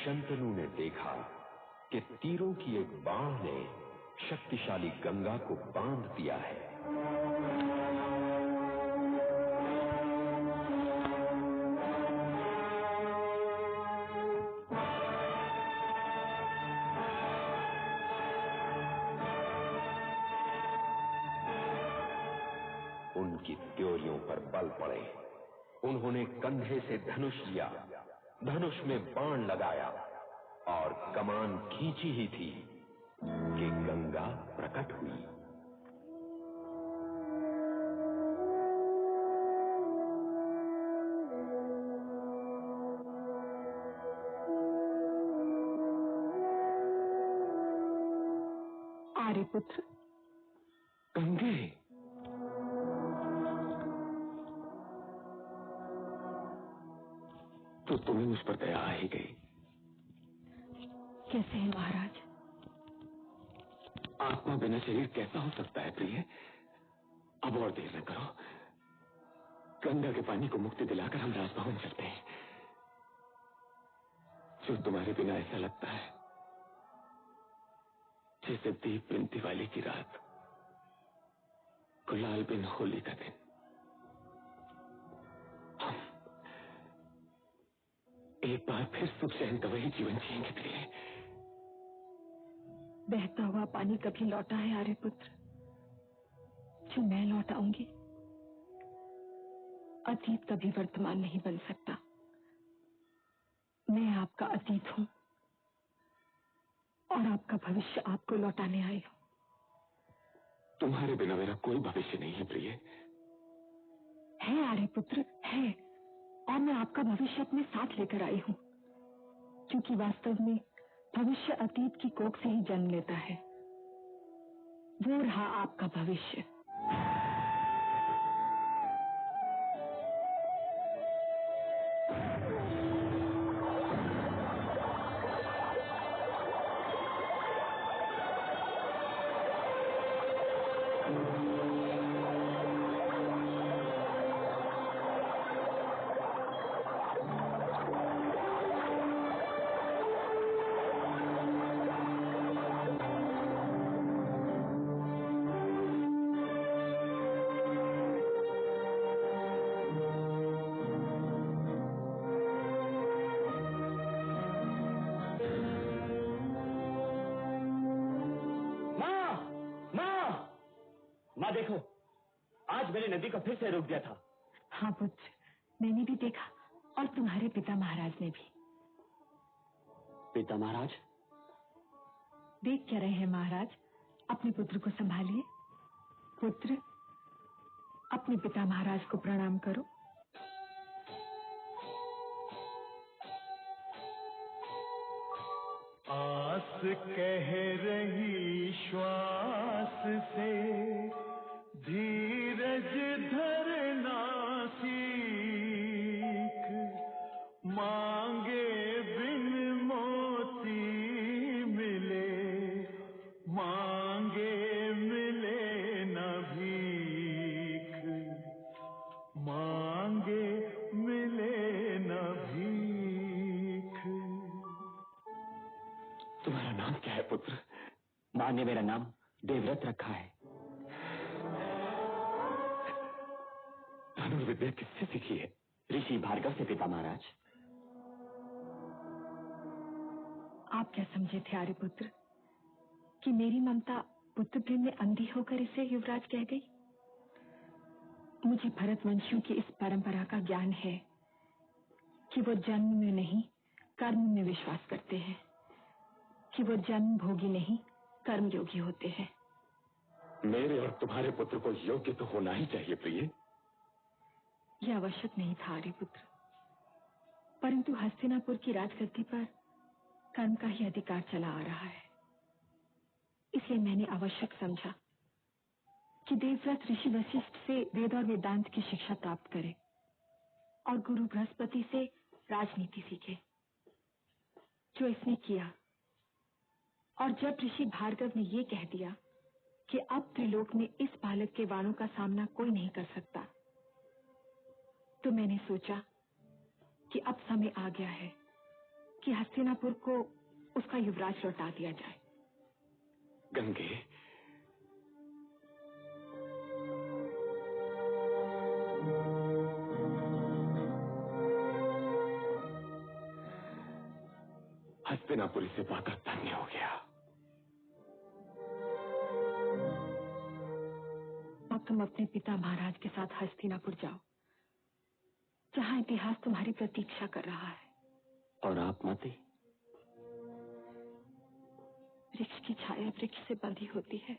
शंतनु ने देखा कि तीरों की एक बाण ने शक्तिशाली गंगा को बांध दिया है। उनकी त्योरियों पर बल पड़े। उन्होंने कंधे से धनुष लिया, धनुष में बाण लगाया और कमान खींची ही थी कि गंगा प्रकट हुई। आर्यपुत्र, गंगे, तो तुम्हें मुझ पर दया आ ही गई। कैसे हैं महाराज? आत्मा बिना शरीर कैसा हो सकता है प्रिय? अब और देर न करो, गंगा के पानी को मुक्ति दिलाकर हम राजभवन चलते हैं। जो तुम्हारे बिना ऐसा लगता है जैसे दीप बिन दिवाली की रात, गुलाल बिन होली का दिन। हम एक बार फिर सुख चैन का वही जीवन जिएंगे प्रिय। बहता हुआ पानी कभी लौटा है आर्यपुत्र जो मैं लौटाऊंगी? अतीत कभी वर्तमान नहीं बन सकता। मैं आपका अतीत हूं और आपका भविष्य आपको लौटाने आई हूं। तुम्हारे बिना मेरा कोई भविष्य नहीं है प्रिय। है आर्यपुत्र, है, और मैं आपका भविष्य अपने साथ लेकर आई हूं, क्योंकि वास्तव में भविष्य अतीत की कोख से ही जन्म लेता है। वो रहा आपका भविष्य। माँ देखो, आज मैंने नदी को फिर से रोक दिया था। हाँ पुत्र, मैंने भी देखा और तुम्हारे पिता महाराज ने भी। पिता महाराज? देख क्या रहे हैं महाराज? अपने पुत्र को संभालिए। पुत्र, अपने पिता महाराज को प्रणाम करो। आस कह रही श्वास से धीरज धरना सीख, मांगे बिन मोती मिले, मांगे मिले न भीख, मांगे मिले न भीख। तुम्हारा नाम क्या है पुत्र? माँ ने मेरा नाम देवव्रत रखा है। धनुर्विद्या किससे सीखी है? ऋषि भार्गव से पिता महाराज। आप क्या समझे थे आर्यपुत्र कि मेरी ममता पुत्र प्रेम में अंधी होकर इसे युवराज कह गई? मुझे भरतवंशियों की इस परंपरा का ज्ञान है कि वो जन्म में नहीं कर्म में विश्वास करते हैं, कि वो जन्म भोगी नहीं कर्म योगी होते हैं। मेरे और तुम्हारे पुत्र को योग्य तो होना ही चाहिए प्रिय। यह आवश्यक नहीं था आर्यपुत्र, परंतु हस्तिनापुर की राजगद्दी पर कर्म का ही अधिकार चला आ रहा है। इसलिए मैंने आवश्यक समझा कि देवव्रत ऋषि वशिष्ठ से वेद और वेदांत की शिक्षा प्राप्त करे और गुरु बृहस्पति से राजनीति सीखे, जो इसने किया। और जब ऋषि भार्गव ने यह कह दिया कि अब त्रिलोक में इस बालक के वाणों का सामना कोई नहीं कर सकता, तो मैंने सोचा कि अब समय आ गया है कि हस्तिनापुर को उसका युवराज लौटा दिया जाए। गंगे, हस्तिनापुरी से पाकर धन्य हो गया। अब तुम अपने पिता महाराज के साथ हस्तिनापुर जाओ, जहां इतिहास तुम्हारी प्रतीक्षा कर रहा है। और आप माते? वृक्ष की छाया वृक्ष से बंधी होती है।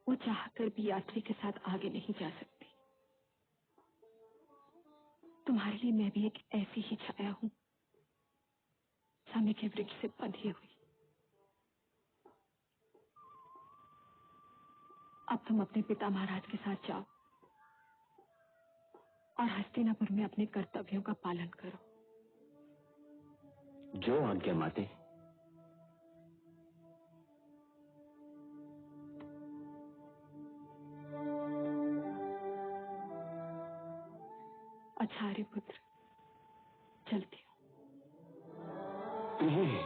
वो चाहकर भी यात्री के साथ आगे नहीं जा सकती। तुम्हारे लिए मैं भी एक ऐसी ही छाया हूं, समय के वृक्ष से बंधी हुई। अब तुम अपने पिता महाराज के साथ जाओ और हस्तिनापुर में अपने कर्तव्यों का पालन करो। जो आज्ञा माते। अच्छा आर्यपुत्र, चलती हूँ। नहीं,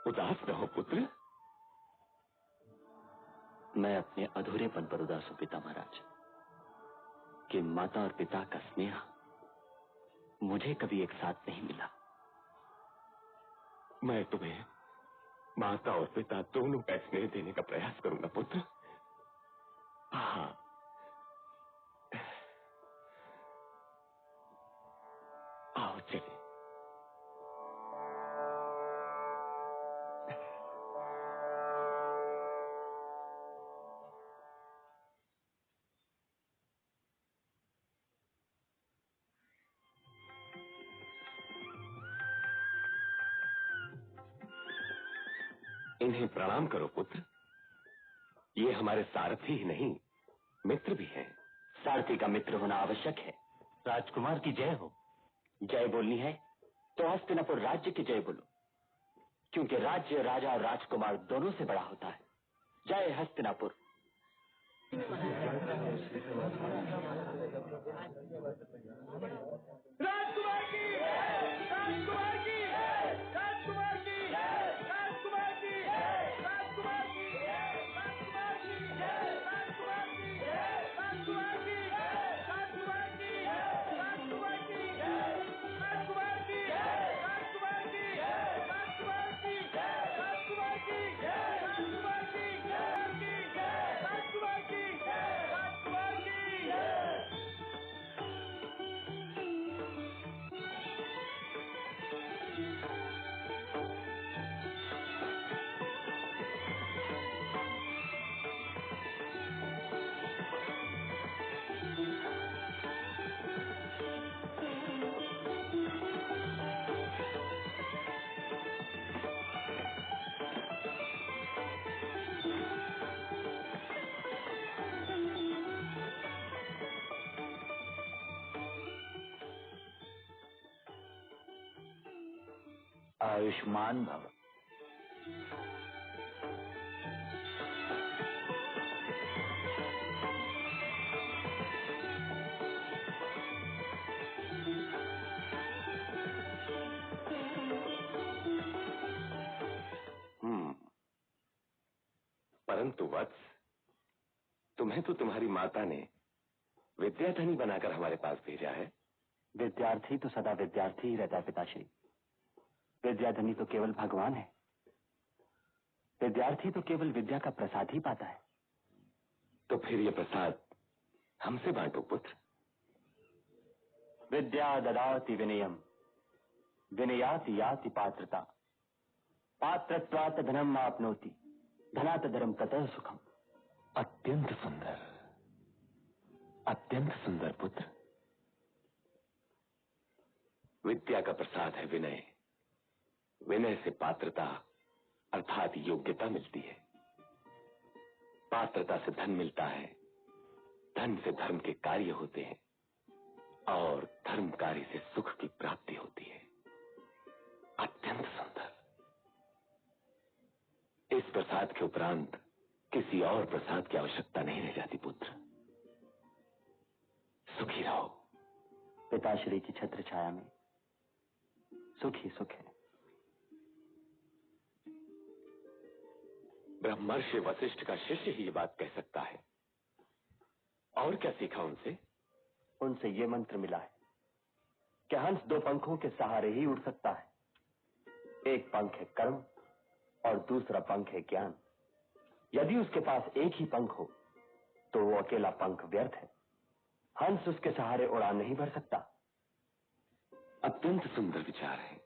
उदास न हो पुत्र। मैं अपने अधूरेपन पर उदास हूं पिता महाराज, कि माता और पिता का स्नेह मुझे कभी एक साथ नहीं मिला। मैं तुम्हें माता और पिता दोनों का स्नेह देने का प्रयास करूंगा पुत्र। हाँ, आओ चले। इन्हें प्रणाम करो पुत्र। ये हमारे सारथी ही नहीं, मित्र भी हैं। सारथी का मित्र होना आवश्यक है। राजकुमार की जय हो। जय बोलनी है तो हस्तिनापुर राज्य की जय बोलो, क्योंकि राज्य राजा और राजकुमार दोनों से बड़ा होता है। जय हस्तिनापुर। राजकुमार की, राजकुमार की, राजकुमार की, राजकुमार की, राजकुमार की, राजकुमार की, राजकुमार की, राजकुमार की, राजकुमार की, राजकुमार की, राजकुमार की, राजकुमार की, राजकुमार की, राजकुमार की, राजकुमार की, राजकुमार की, राजकुमार की। आयुष्मान भव। परंतु वत्स, तुम्हें तो तुम्हारी माता ने विद्याधनी बनाकर हमारे पास भेजा है। विद्यार्थी तो सदा विद्यार्थी ही रहता है पिताश्री। विद्याधनी तो केवल भगवान है। विद्यार्थी तो केवल विद्या का प्रसाद ही पाता है। तो फिर ये प्रसाद हमसे बांटो पुत्र। विद्या ददाति विनयम, विनयाति याति पात्रता, पात्रत्वात् धनम आपनोति, धनात् धर्म ततः सुखम। अत्यंत सुंदर, अत्यंत सुंदर पुत्र। विद्या का प्रसाद है विनय, विनय से पात्रता अर्थात योग्यता मिलती है, पात्रता से धन मिलता है, धन से धर्म के कार्य होते हैं और धर्म कार्य से सुख की प्राप्ति होती है। अत्यंत सुंदर। इस प्रसाद के उपरांत किसी और प्रसाद की आवश्यकता नहीं रह जाती पुत्र। सुखी रहो। पिताश्री की छत्र छाया में सुख ही सुख है। ब्रह्मर्षि वशिष्ठ का शिष्य ही ये बात कह सकता है। और क्या सीखा उनसे? उनसे ये मंत्र मिला है कि हंस दो पंखों के सहारे ही उड़ सकता है। एक पंख है कर्म और दूसरा पंख है ज्ञान। यदि उसके पास एक ही पंख हो तो वो अकेला पंख व्यर्थ है। हंस उसके सहारे उड़ान नहीं भर सकता। अत्यंत सुंदर विचार है।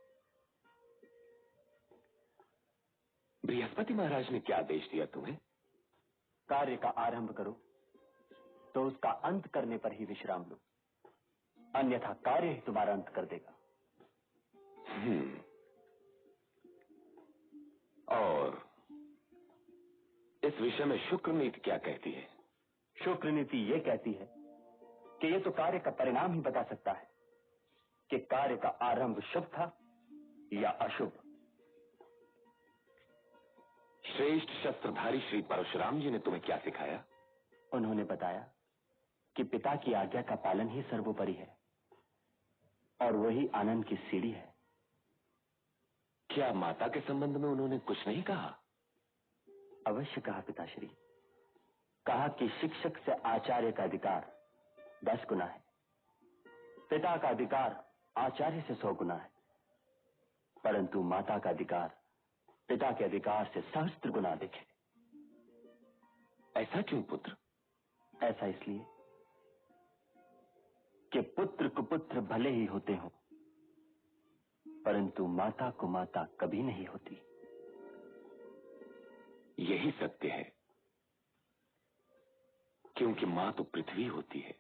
बृहस्पति महाराज ने क्या आदेश दिया तुम्हें? कार्य का आरंभ करो तो उसका अंत करने पर ही विश्राम लो, अन्यथा कार्य ही तुम्हारा अंत कर देगा। और इस विषय में शुक्र नीति क्या कहती है? शुक्र नीति ये कहती है कि ये तो कार्य का परिणाम ही बता सकता है कि कार्य का आरंभ शुभ था या अशुभ। श्रेष्ठ शस्त्रधारी श्री परशुराम जी ने तुम्हें क्या सिखाया? उन्होंने बताया कि पिता की आज्ञा का पालन ही सर्वोपरि है और वही आनंद की सीढ़ी है। क्या माता के संबंध में उन्होंने कुछ नहीं कहा? अवश्य कहा पिताश्री। कहा कि शिक्षक से आचार्य का अधिकार 10 गुना है, पिता का अधिकार आचार्य से 100 गुना है, परंतु माता का अधिकार पिता के अधिकार से सहस्त्र गुना अधिक है। ऐसा क्यों पुत्र? ऐसा इसलिए कि पुत्र कुपुत्र भले ही होते हों, परंतु माता को माता कभी नहीं होती। यही सत्य है, क्योंकि मां तो पृथ्वी होती है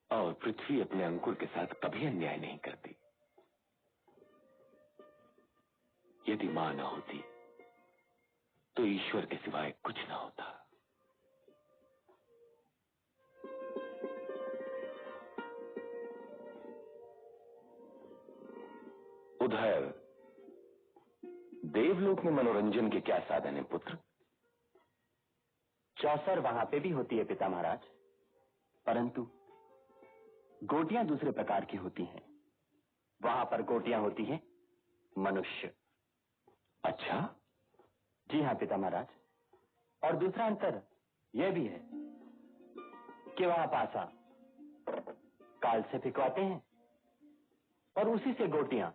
और पृथ्वी अपने अंकुर के साथ कभी अन्याय नहीं करती। यदि मां न होती तो ईश्वर के सिवाय कुछ न होता। उधर देवलोक में मनोरंजन के क्या साधन है पुत्र? चौसर वहां पे भी होती है पिता महाराज, परंतु गोटियां दूसरे प्रकार की होती हैं। वहां पर गोटियां होती हैं मनुष्य। अच्छा? जी हाँ पिता महाराज। और दूसरा अंतर यह भी है कि वहां पासा काल से फिकवाते हैं और उसी से गोटियां